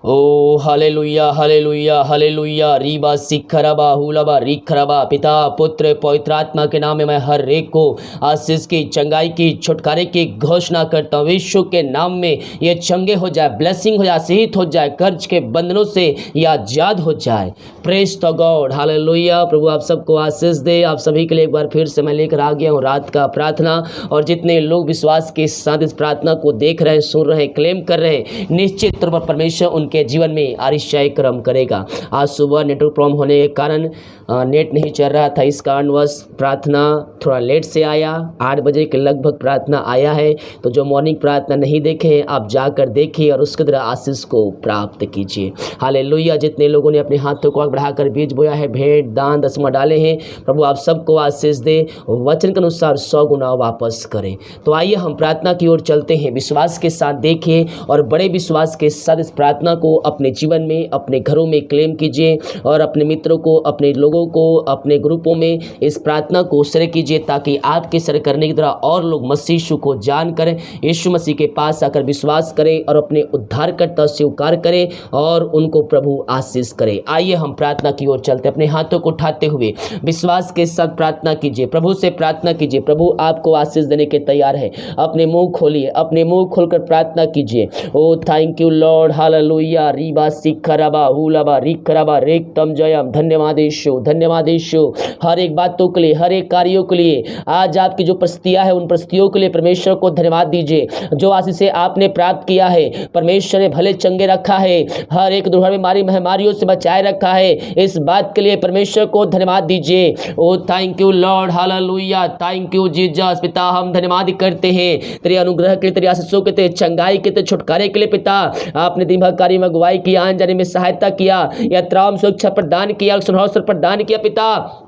ओ hallelujah hallelujah hallelujah रीबा सिखरबा हुलबा रिखरबा। पिता पुत्र पवित्र आत्मा के नाम में मैं हर एक को आशीष की, चंगाई की, छुटकारे की घोषणा करता हूँ। यीशु के नाम में ये चंगे हो जाए, ब्लेसिंग हो जाए, सहित हो जाए, कर्ज के बंधनों से ये आजाद हो जाए। Praise the God hallelujah. प्रभु आप सबको आशीष दे। आप सभी के लिए एक बार फिर से मैं लेकर आ गया हूँ रात का प्रार्थना। और जितने लोग विश्वास के साथ इस प्रार्थना को देख रहे हैं, सुन रहे हैं, क्लेम कर रहे हैं, निश्चित तौर पर परमेश्वर उनके जीवन में आश्चर्य कर्म करेगा। आज सुबह नेटवर्क प्रॉब्लम होने के कारण नेट नहीं चल रहा था, इस कारणवश प्रार्थना थोड़ा लेट से आया। 8 बजे के लगभग प्रार्थना आया है। तो जो मॉर्निंग प्रार्थना नहीं देखे हैं आप जाकर देखिए और उसके द्वारा आशीष को प्राप्त कीजिए। हालेलुया। जितने लोगों ने अपने हाथों को बढ़ाकर बीज बोया है, भेंट दान दसवां डाले हैं, प्रभु आप सबको आशीष दे, वचन के अनुसार 100 गुना वापस करें। तो आइए हम प्रार्थना की ओर चलते हैं। विश्वास के साथ देखिए और बड़े विश्वास के साथ इस प्रार्थना को अपने जीवन में, अपने घरों में क्लेम कीजिए और अपने मित्रों को, अपने लोगों को, अपने ग्रुपों में इस प्रार्थना को शेयर कीजिए, ताकि आपके शेयर करने की तरह और लोग मसीह यीशु को जान करें, यीशु मसीह के पास आकर विश्वास करें और अपने उद्धारकर्ता स्वीकार करें और उनको प्रभु आशीष करे। आइए हम प्रार्थना की ओर चलते, अपने हाथों को उठाते हुए विश्वास के साथ प्रार्थना कीजिए, प्रभु से प्रार्थना कीजिए। प्रभु आपको आशीष देने के तैयार है। अपने मुंह खोलिए, अपने मुंह खोलकर प्रार्थना कीजिए। Oh thank you Lord hallelujah. रीबा सिखरबा हुलबा रिखरबा रेक्तम जयम। धन्यवाद यीशु, धन्यवाद यीशु। हर एक बातों के लिए, हर एक कार्यों के लिए, आज आपकी जो परिस्थितियां है उन परिस्थितियों के लिए परमेश्वर को धन्यवाद दीजिए। जो आशीष आपने प्राप्त किया है, परमेश्वर ने भले चंगे रखा है, हर एक दुर्घटना बीमारी महामारियों से बचाए रखा है, इस बात के लिए परमेश्वर को धन्यवाद दीजिए। Oh thank you Lord hallelujah. Thank you Jesus. पिता हम धन्यवाद करते हैं तेरे अनुग्रह के लिए, तेरी आशीषों के, तेरे चंगाई के, तेरे छुटकारे के लिए। पिता आपने दिन भर कार्य में अगुवाई किया, आने जाने में सहायता किया, यात्राओं में सुरक्षा प्रदान किया, सुरक्षा प्रदान किया पिता,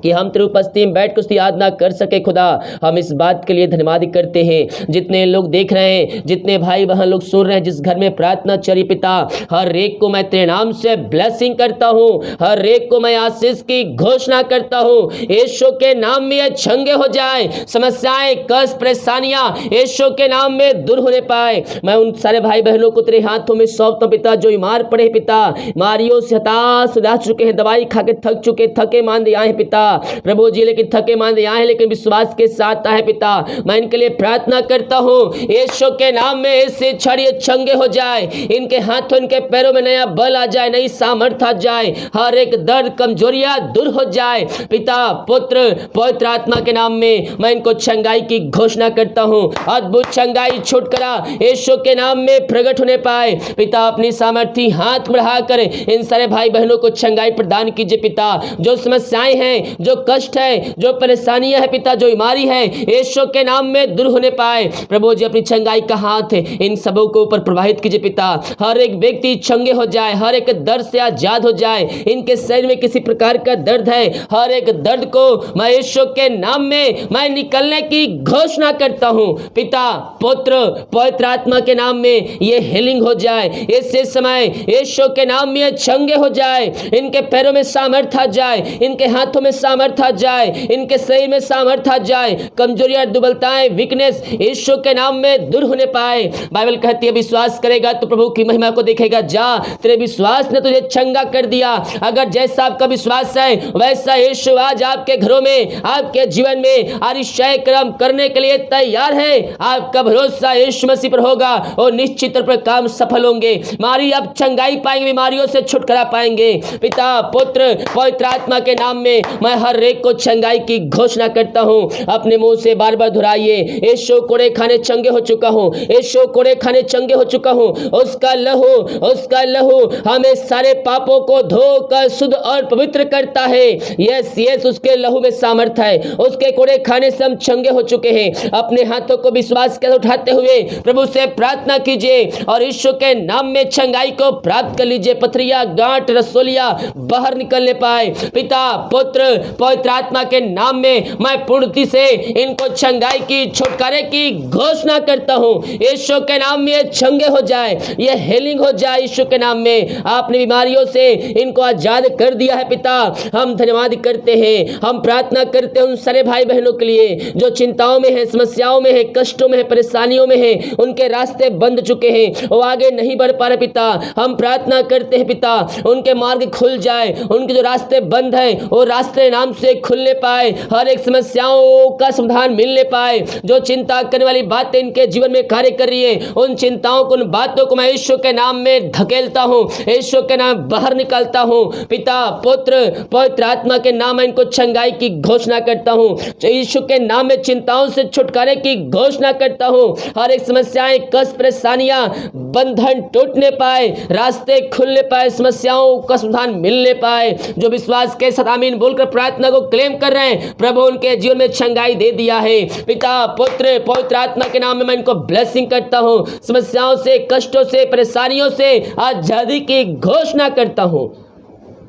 कि हम तेरी उपस्थिति में बैठ कर उसकी याद कर सके। खुदा हम इस बात के लिए धन्यवाद करते हैं। जितने लोग देख रहे हैं, जितने भाई बहन लोग सुन रहे हैं, जिस घर में प्रार्थना चली पिता, हर एक को मैं तेरे नाम से ब्लेसिंग करता हूँ, हर एक को मैं आशीष की घोषणा करता हूँ। यीशु के नाम में ये छंगे हो जाए, समस्याएं, कष्ट, परेशानियां यीशु के नाम में दूर होने पाए। मैं उन सारे भाई बहनों को तेरे हाथों में सौंपता हूं पिता, जो बीमार पड़े पिता, बीमारियों से हताश उदास चुके हैं, दवाई खा के थक चुके, थके मांदे आए हैं पिता, प्रभु जी लेकिन थके मांदे आए हैं, लेकिन विश्वास के साथ आए पिता। मैं इनके लिए प्रार्थना करता हूँ, यीशु के नाम में इससे छड़िए छंगे हो जाए, इनके हाथों इनके पैरों में नया बल आ जाए, नई सामर्थ्य आ जाए, हर एक दर्द कमजोरियां दूर हो जाए पिता पुत्र पवित्र आत्मा के नाम में मैं इनको चंगाई की घोषणा करता हूँ। अद्भुत चंगाई छुटकारा यीशु के नाम में प्रकट होने पाए पिता। अपनी सामर्थ्य हाथ बढ़ाकर इन सारे भाई बहनों को चंगाई प्रदान कीजिए पिता। जो समस्याएं हैं, जो कष्ट है, जो परेशानियां है पिता, जो बीमारी है, यीशु के नाम में दूर होने पाए। प्रभु जी अपनी चंगाई का हाथ इन सबों के ऊपर प्रवाहित कीजिए पिता। हर एक व्यक्ति चंगे हो जाए, हर एक दर्द से आजाद हो जाए। इनके शरीर में किसी प्रकार का दर्द है, हर एक दर्द को मैं यीशु के नाम में मैं निकलने की घोषणा करता हूं पिता पुत्र पवित्र आत्मा के नाम में ये हीलिंग हो जाए। इससे समय यीशु के नाम में चंगे हो जाए, इनके पैरों में सामर्थ्य आ जाए, इनके हाथों में सामर्थ्य आ जाए, इनके शरीर में सामर्थ्य आ जाए, कमजोरियां दुर्बलताएं वीकनेस यीशु के नाम में दूर होने पाए। बाइबल कहती है विश्वास करेगा तो प्रभु की महिमा को देखेगा। जा तेरे विश्वास ने तुझे चंगा कर दिया। अगर जैसा आपका विश्वास है वैसा यीशु आज आपके घरों में, आपके जीवन में आश्चर्य कर्म करने के लिए तैयार है। आपका भरोसा यीशु मसीह पर होगा और निश्चित तौर पर काम सफल होंगे। मारी आप चंगाई पाएंगे, बीमारियों से छुटकारा पाएंगे पिता पुत्र पवित्र आत्मा के नाम में मैं हर एक को चंगाई की घोषणा करता हूं। अपने मुंह से बार बार दोहराइए, यीशु कोड़े खाने चंगे हो चुका हूं, यीशु कोड़े खाने चंगे हो चुका हूं। उसका लहू हमें सारे पापों को धोकर शुद्ध और पवित्र करता है। यस उसके लहू में सामर्थ्य है, उसके कोड़े खाने से हम चंगे हो चुके हैं। अपने हाथों को विश्वास के उठाते हुए प्रभु से प्रार्थना कीजिए और यीशु के नाम में चंगाई को प्राप्त कर लीजिए। पथरिया गांठ रसोलिया बाहर निकलने पाए पिता पुत्र पवित्र आत्मा के नाम में मैं पूर्णति से इनको चंगाई की, छुटकारे की घोषणा करता हूं। यीशु के नाम में ये चंगे हो जाए, ये हीलिंग हो जाए। यीशु के नाम में आपने बीमारियों से इनको आजाद कर दिया है पिता। हम धन्यवाद करते हैं, हम प्रार्थना करते हैं उन सारे भाई बहनों के लिए जो चिंताओं में है, समस्याओं में है, कष्टों में है, परेशानियों में है, उनके रास्ते बंद चुके हैं, वो आगे नहीं बढ़ पा रहे पिता। हम प्रार्थना करते हैं पिता, उनके मार्ग खुल जाए, उनके जो रास्ते बंद है वो रास्ते नाम से खुलने पाए, हर एक समस्याओं का समाधान मिलने पाए। जो चिंता करने वाली बातें इनके जीवन में कार्य कर रही है, उन चिंताओं को, उन बातों को मैं यीशु के नाम में धकेलता हूं, यीशु के नाम बाहर निकालता हूं। पिता, पुत्र, पवित्र आत्मा के नाम में इनको चंगाई की घोषणा करता हूं। यीशु के नाम में चिंताओं से छुटकारे की घोषणा करता हूं। हर एक समस्याएं, कष्ट, परेशानियां, बंधन टूटने पाए, रास्ते खुलने पाए, समस्याओं का समाधान मिलने पाए। जो विश्वास के साथ आमीन बोलकर प्रार्थना को क्लेम कर रहे हैं, प्रभु उनके जीवन में चंगाई दे दिया है। पिता, पुत्र, पवित्र आत्मा के नाम में मैं इनको ब्लेसिंग करता हूं। समस्याओं से, कष्टों से, परेशानियों से आजादी की घोषणा करता हूं।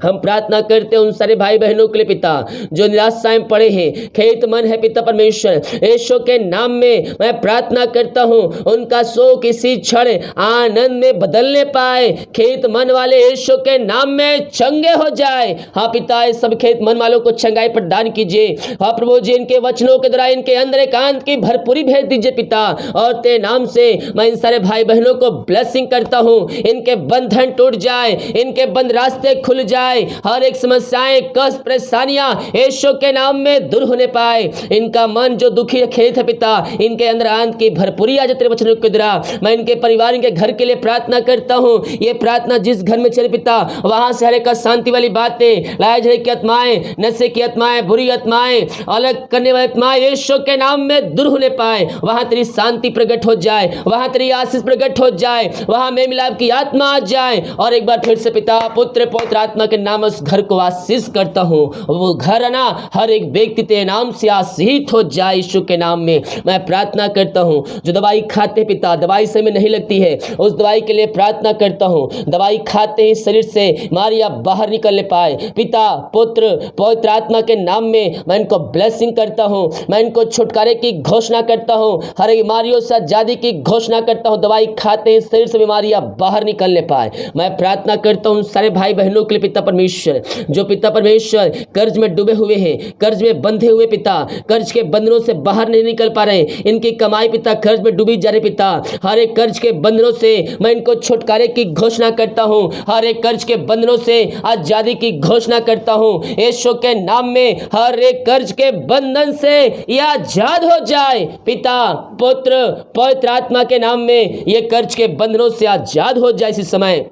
हम प्रार्थना करते हैं उन सारे भाई बहनों के लिए पिता जो निराशाएं में पड़े हैं, खेत मन है पिता परमेश्वर, यीशु के नाम में मैं प्रार्थना करता हूं उनका शोक इसी क्षण आनंद में बदलने पाए। खेत मन वाले यीशु के नाम में चंगे हो जाए। हाँ पिता, इस सब खेत मन वालों को चंगाई प्रदान कीजिए। हाँ प्रभु जी, इनके वचनों के द्वारा इनके अंदर एकांत की भरपूरी भेज दीजिए पिता। और तेरे नाम से मैं इन सारे भाई बहनों को ब्लेसिंग करता हूं। इनके बंधन टूट जाए, इनके बंद रास्ते खुल जाए, हर एक समस्याएं, कष्ट, परेशानियां यीशु के नाम में दूर होने पाए। इनका मन जो दुखी खेत है पिता, इनके अंदर आनंद की भरपूरी आ जाए तेरे वचनों के द्वारा। मैं इनके परिवार, इनके घर के लिए प्रार्थना करता हूं। ये प्रार्थना जिस घर में चले पिता, वहां से हर एक शांति वाली बातें, लाज की आत्माएं, नशे की आत्माएं, बुरी आत्माएं, अलग करने वाली आत्माएं यीशु के नाम में दूर होने पाए। वहां तेरी शांति प्रकट हो जाए, वहां तेरी आशीष प्रकट हो जाए, वहां मेल मिलाप की आत्मा आ जाए। और एक बार फिर से पिता, पुत्र, पवित्र आत्मा के नाम उस घर को आशीष करता हूं। वो घर ना हर एक व्यक्ति तेरे नाम से आशीष हो जाए। यीशु के नाम में मैं प्रार्थना करता हूं। जो दवाई खाते पिता, दवाई समय नहीं लगती है, उस दवाई के लिए प्रार्थना करता हूं। दवाई खाते ही शरीर से बीमारियां बाहर निकलने पाए। पिता, पुत्र, पवित्र आत्मा के नाम में मैं इनको ब्लेसिंग करता हूं। मैं इनको छुटकारे की घोषणा करता हूं, हर एक बीमारियों से आजादी की घोषणा करता हूं। दवाई खाते ही शरीर से बीमारियां बाहर निकलने पाए। मैं प्रार्थना करता हूं सारे भाई बहनों के लिए पिता परमेश्वर, जो पिता परमेश्वर कर्ज में डूबे हुए हैं, कर्ज में बंधे हुए पिता, कर्ज के बंधनों से बाहर नहीं निकल पा रहे, इनकी कमाई पिता कर्ज में डूबी जा रही पिता। हर एक कर्ज के बंधनों से मैं इनको छुटकारे की घोषणा करता हूं। हर एक कर्ज के बंधनों से आजादी की घोषणा करता हूं। यीशु के नाम में हर एक कर्ज के बंधन से यह आजाद हो जाए। पिता, पुत्र, पवित्र आत्मा के नाम में ये कर्ज के बंधनों से आजाद हो जाए इसी समय।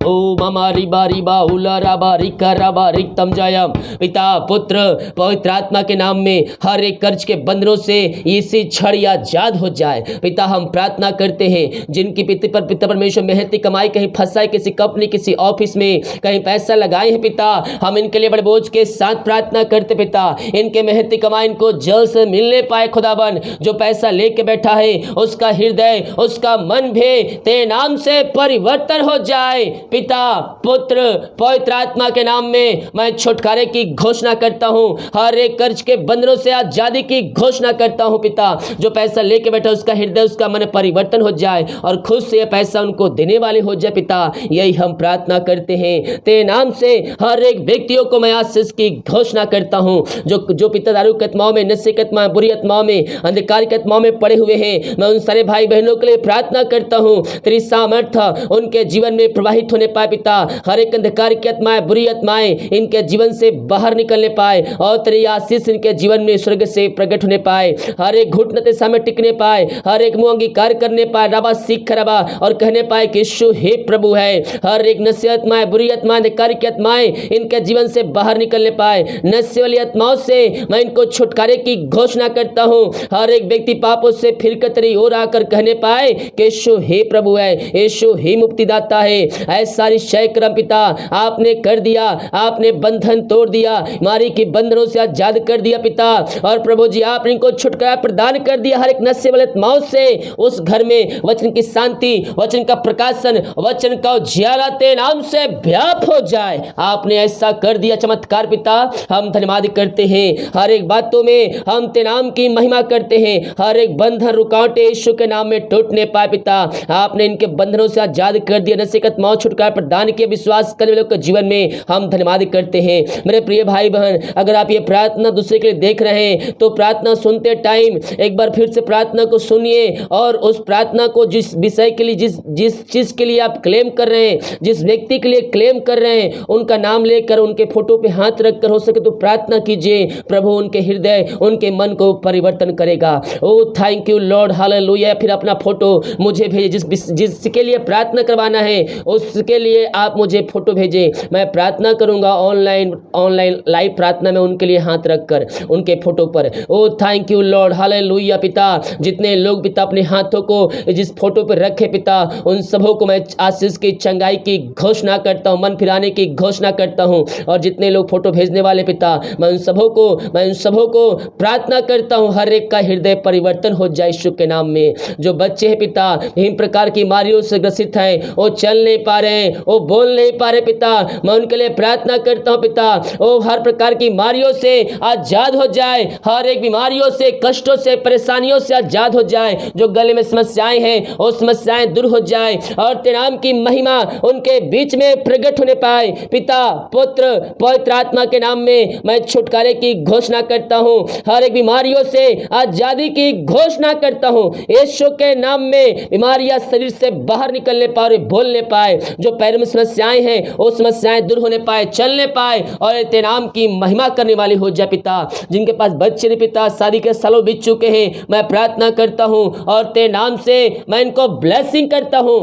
ओ मामा रिबा रिबा उला राबा रिका राबा रिक्तम जायम। पिता, पुत्र, पवित्र आत्मा के नाम में हर एक कर्ज के बंधनों से इसी क्षण आजाद हो जाए। पिता, हम प्रार्थना करते हैं जिनकी पिता परमेश्वर मेहनती कमाई कहीं फंसा है, किसी कंपनी, किसी ऑफिस में कहीं पैसा लगाए हैं पिता, हम इनके लिए बड़े बोझ के साथ प्रार्थना करते पिता। इनके मेहनती कमाई इनको जल्द से मिलने पाए खुदाबन। जो पैसा लेके बैठा है उसका हृदय, उसका मन भी तेरे नाम से परिवर्तन हो जाए। पिता, पुत्र, पवित्र आत्मा के नाम में मैं छुटकारे की घोषणा करता हूं। हर एक कर्ज के बंधनों से आजादी की घोषणा करता हूं पिता। जो पैसा लेके बैठा उसका हृदय, उसका मन परिवर्तन हो जाए और खुद से यह पैसा उनको देने वाले हो जाए पिता। यही हम प्रार्थना करते हैं तेरे नाम से। हर एक व्यक्तियों को मैं आशीष की घोषणा करता हूं। जो पिता दारू की आत्माओं में, नशे की आत्माओं, बुरी आत्माओं में, अंधकार की आत्माओं में पड़े हुए हैं, मैं उन सारे भाई बहनों के लिए प्रार्थना करता हूं तेरी सामर्थ्य उनके जीवन में प्रवाहित होने पाए पिता। हर एक अंधकार की आत्माएं, बुरी आत्माएं इनके जीवन से बाहर निकलने पाए और तेरी आशीष इनके जीवन में स्वर्ग से प्रकट होने पाए। हर एक घुटने के सामने टिकने पाए, हर एक मुंह अंगीकार करने पाए, रबा सीख रबा और कहने पाए कि यीशु ही प्रभु है। हर एक नशे आत्माएं, बुरी आत्माएं, अंधकार की आत्माएं इनके जीवन से बाहर निकलने पाए। नशे वाली आत्माओं से मैं इनको छुटकारे की घोषणा करता हूं। हर एक व्यक्ति पापों से फिर तेरी ओर आकर कहने पाए कि यीशु ही प्रभु है, यीशु ही मुक्तिदाता है। ऐसा निश्चय करम पिता आपने कर दिया, आपने बंधन तोड़ दिया, बीमारी के बंधनों से आजाद कर दिया पिता। और प्रभु जी आपने इनको छुटकारा प्रदान कर दिया हर एक नशे वाले आत्माओं से। उस घर में वचन की शांति, वचन का प्रकाशन, वचन का उजियारा तेरे नाम से व्याप्त हो जाए। आपने ऐसा कर दिया चमत्कार पिता, हम धन्यवाद करते हैं। हर एक बातों में हम तेरे नाम की महिमा करते हैं। हर एक बंधन रुकावटें यीशु के नाम में टूटने पाए पिता। आपने इनके बंधनों से आजाद कर दिया, नशे का आत्माओं छुटकारा प्रदान किया। विश्वास करने वालों के जीवन में हम धन्यवाद करते हैं। मेरे प्रिय भाई बहन, अगर आप ये प्रार्थना दूसरे के लिए देख रहे हैं तो प्रार्थना सुनते टाइम एक बार फिर से प्रार्थना को सुनिए और उस प्रार्थना को जिस विषय के लिए, जिस चीज के लिए आप क्लेम कर रहे हैं, जिस व्यक्ति के लिए क्लेम कर रहे हैं, उनका नाम लेकर उनके फोटो पे हाथ रखकर हो सके तो प्रार्थना कीजिए। प्रभु उनके हृदय, उनके मन को परिवर्तन करेगा। ओ थैंक यू लॉर्ड, हालेलुया। फिर अपना फोटो मुझे भेजे, जिसके लिए प्रार्थना करवाना है उसके लिए आप मुझे फोटो भेजें। मैं प्रार्थना करूंगा ऑनलाइन लाइव प्रार्थना में उनके लिए हाथ रखकर उनके फोटो पर। ओ थैंक यू लॉर्ड, हालेलुया पिता। जितने लोग पिता अपने हाथों को जिस फोटो पर रखे पिता, उन सबों को मैं आशीष की, चंगाई की घोषणा करता हूं, मन फिराने की घोषणा करता हूं। और जितने लोग फोटो भेजने वाले पिता, मैं उन सबों को प्रार्थना करता हूं, हर एक का हृदय परिवर्तन हो जाए यीशु के नाम में। जो बच्चे हैं पिता विभिन्न प्रकार की बीमारियों से ग्रसित हैं, वो चल नहीं पा रहे हैं, वो बोल नहीं पा रहे पिता, मैं उनके लिए प्रार्थना करता हूं पिता। वो हर प्रकार की बीमारियों से आजाद हो जाए, हर एक बीमारियों से, कष्टों से, परेशानियों से आजाद हो जाए। जो गले में समस्याएं हैं वो समस्याएं दूर हो जाए और तेरे नाम की महिमा उनके बीच में प्रकट होने पाए। पिता, पुत्र, पवित्र आत्मा के नाम में मैं छुटकारे की घोषणा करता हूं, हर एक बीमारियों से आजादी की घोषणा करता हूं। यीशु के नाम में बीमारियां शरीर से बाहर निकलने पाए, बोलने पाए। जो पैर में समस्याएं हैं वो समस्याएं दूर होने पाए, चलने पाए और तेरे नाम की महिमा करने वाली हो जाए पिता। जिनके पास बच्चे नहीं पिता, शादी के सालों बीत चुके हैं, मैं प्रार्थना करता हूं और तेरे नाम से मैं इनको ब्लेसिंग करता हूं।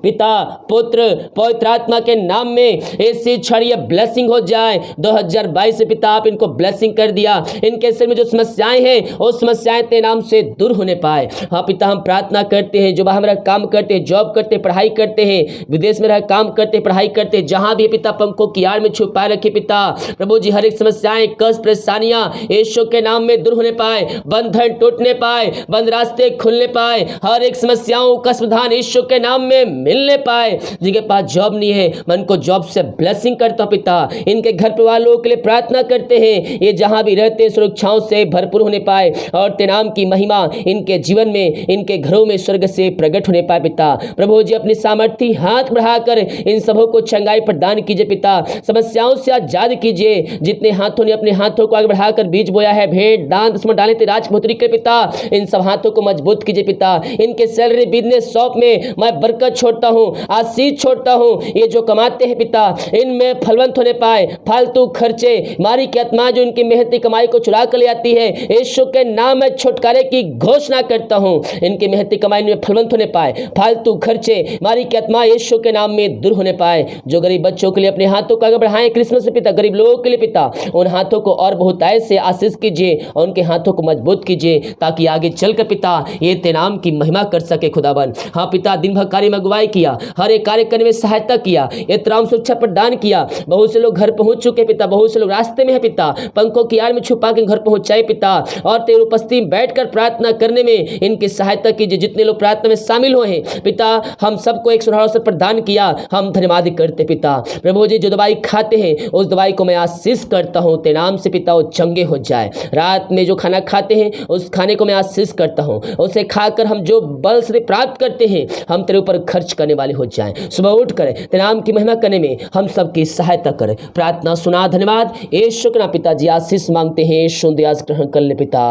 पिता, पुत्र, पवित्र आत्मा के नाम में ऐसी क्षणीय ब्लेसिंग हो जाए। 2022 से पिता आप इनको ब्लेसिंग कर दिया। इनके सिर में जो समस्याएं हैं वो समस्याएं तेरे नाम से दूर होने पाए। हाँ पिता, हम प्रार्थना करते हैं जो बाहर में रह काम करते हैं, जॉब करते हैं, पढ़ाई करते हैं, विदेश में रह काम करते हैं, पढ़ाई करते हैं, जहां भी पिता पंखों की आड़ में छुपाए रखे पिता। प्रभु जी हर एक समस्याएं, कष्ट, परेशानियां यीशु के नाम में दूर होने पाए, बंधन टूटने पाए, बंद रास्ते खुलने पाए, हर एक समस्याओं का समाधान यीशु के नाम में मिलने पाए। जिनके पास जॉब नहीं है मैं उनको जॉब से ब्लेसिंग करता हूं पिता। इनके घर परिवार लोगों के लिए प्रार्थना करते हैं, ये जहां भी रहते हैं सुरक्षाओं से भरपूर होने पाए और तेरे नाम की महिमा इनके जीवन में, इनके घरों में स्वर्ग से प्रकट होने पाए पिता। प्रभु जी अपनी सामर्थ्य हाथ बढ़ाकर इन सबों को चंगाई प्रदान कीजिए पिता। समस्याओं से आजाद कीजिए। जितने हाथों ने अपने हाथों को आगे बढ़ाकर बीज बोया है, भेंट दान उसमें डाले थे राजपुत्री के पिता, इन सब हाथों को मजबूत कीजिए पिता। इनके सैलरी बिजनेस शॉप में मैं बरकत छोड़ता हूं, आशीष छोड़ता हूं। ये जो कमाते हैं पिता इनमें फलवंत होने पाए। फालतू खर्चे, मारी की आत्मा जो इनकी मेहनती कमाई को चुरा कर ले आती है, यीशु के नाम में छुटकारे की घोषणा करता हूं। इनकी मेहनती कमाई में फलवंत होने पाए। फालतू खर्चे, मारी की आत्मा यीशु के नाम में दूर होने पाए। जो गरीब बच्चों के लिए अपने हाथों को आगे बढ़ाएं क्रिसमस में पिता, गरीब लोगों के लिए पिता उन हाथों को और बहुतायत से आशीष कीजिए और उनके हाथों को मजबूत कीजिए ताकि आगे चलकर पिता ये तेरे नाम की महिमा कर सके खुदाबंद। हाँ पिता, दिन भर कार्य में अगुवाई किया, हर एक कार्य करने में सहायता किया, ये तमाम सुरक्षा प्रदान किया। बहुत से लोग घर पहुंच चुके पिता, बहुत से लोग रास्ते में है पिता, पंखों की आड़ में छुपा के घर पहुंचाए पिता और तेरी उपस्थिति में बैठकर प्रार्थना करने में इनकी सहायता कीजिए। जितने लोग प्रार्थना में शामिल हुए हैं पिता, हम सबको एक सुनहरा अवसर प्रदान किया, हम धन्यवाद करते पिता। प्रभु जी जो दवाई खाते हैं उस दवाई को मैं आशीष करता हूं तेरे नाम से पिता, वो चंगे हो जाए। रात में जो खाना खाते हैं उस खाने को मैं आशीष करता हूं, उसे खाकर हम जो बल से प्राप्त करते हैं हम तेरे ऊपर खर्च करने वाले हो जाएं। सुबह उठ कर तेरे नाम की महिमा करने में हम सबकी सहायता करें। प्रार्थना सुना, धन्यवाद यीशु के नाम पिताजी, आशीष मांगते हैं, सुंदयास ग्रहण कर ले पिता,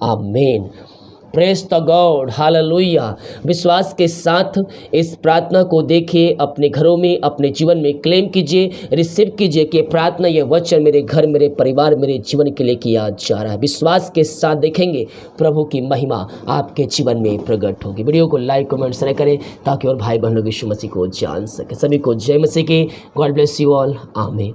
आमीन। Praise the God, hallelujah. विश्वास के साथ इस प्रार्थना को देखिए, अपने घरों में, अपने जीवन में क्लेम कीजिए, रिसीव कीजिए कि प्रार्थना, ये वचन मेरे घर, मेरे परिवार, मेरे जीवन के लिए किया जा रहा है। विश्वास के साथ देखेंगे प्रभु की महिमा आपके जीवन में प्रकट होगी। वीडियो को लाइक, कमेंट, शेयर करें ताकि और भाई बहनों यीशु मसीह को जान सके। सभी को जय मसीह की। गॉड ब्लेस यू ऑल, आमीन।